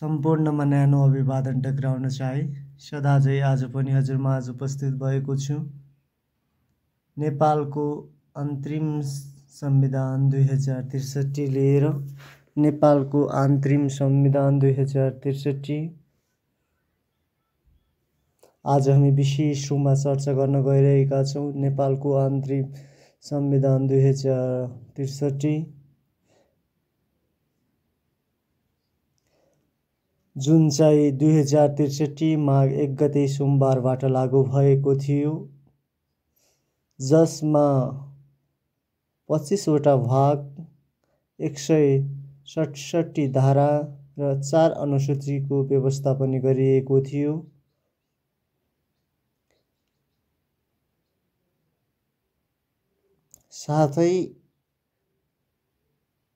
सम्पूर्णमा न्यानो अभिवादन टक्राउन चाहे सदा झै आज पनि हजुरमाझ उपस्थित भएको छु। नेपालको अन्तरिम संविधान 2063 लिएर नेपालको अन्तरिम संविधान 2063 आज हामी विशेष रूपमा चर्चा गर्न गइरहेका छौँ। नेपालको अन्तरिम संविधान 2063 जुन चाहिँ 2063 माघ 1 गते सोमबारबाट लागू भएको थियो, जसमा 25 वटा भाग, 167 धारा र 4 अनुसूचीको व्यवस्था पनि गरिएको थियो। साथै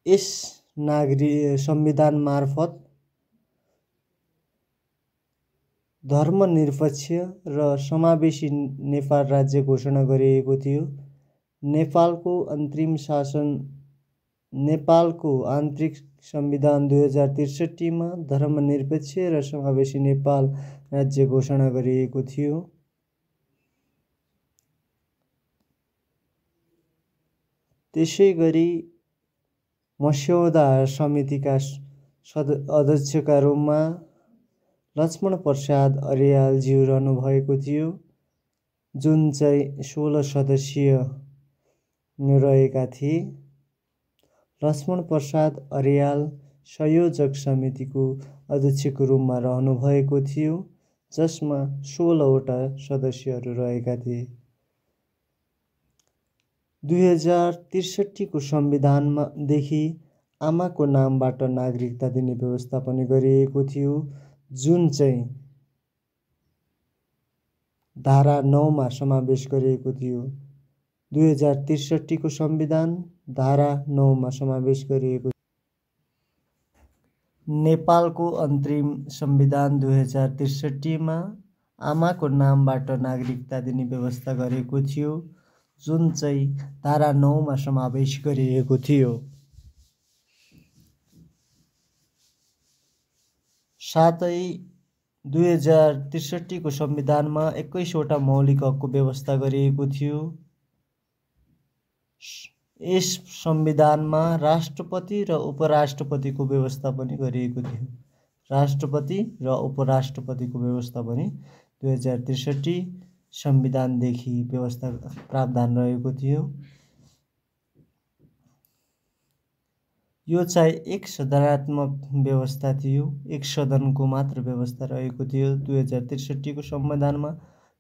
यस संविधान मार्फत धर्मनिरपेक्ष र समावेशी नेपाल राज्य घोषणा गरिएको थियो। नेपालको अन्तरिम शासन नेपालको आन्तरिक संविधान 2063 मा धर्मनिरपेक्ष र समावेशी नेपाल राज्य घोषणा गरिएको थियो। त्यसैगरी मस्यौदा समितिका अध्यक्षका रूपमा लक्ष्मण प्रसाद अर्यालज्यू रहनु भएको थियो, जुन चाहिँ 16 सदस्यीय रहेका थिए। लक्ष्मण प्रसाद अर्याल संयोजक समितिको अध्यक्षको रूपमा रहनु भएको थियो, जसमा 16 वटा सदस्यहरू रहेका थिए। 2063 को संविधानदेखि आमाको नामबाट नागरिकता दिने व्यवस्था पनि गरिएको थियो, जुन चाहिँ धारा 9 मा समावेश गरिएको थियो। 2063 को संविधान धारा 9 मा समावेश गरिएको नेपालको अन्तरिम संविधान 2063 मा आमाको नामबाट नागरिकता दिने व्यवस्था गरेको थियो, जुन चाहिँ धारा 9 मा समावेश गरिएको थियो। साथै 2063 को संविधानमा 21 वटा मौलिक हकको व्यवस्था गरिएको थियो। यस संविधानमा राष्ट्रपति र उपराष्ट्रपतिको व्यवस्था पनि गरिएको थियो। राष्ट्रपति र उपराष्ट्रपतिको व्यवस्था पनि 2063 संविधानदेखि व्यवस्था प्रावधान रहेको थियो। यो चाहिँ एक सदनात्मक व्यवस्था थियो, एक सदनको मात्र व्यवस्था रहेको थियो। 2063 को संविधानमा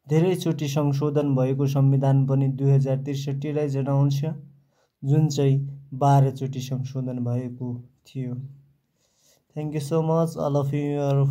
धेरैचोटि संशोधन भएको संविधान पनि 2063 लाई जनाउँछ, जुन चाहिँ 12 चोटि संशोधन भएको थियो। Thank you so much all of you.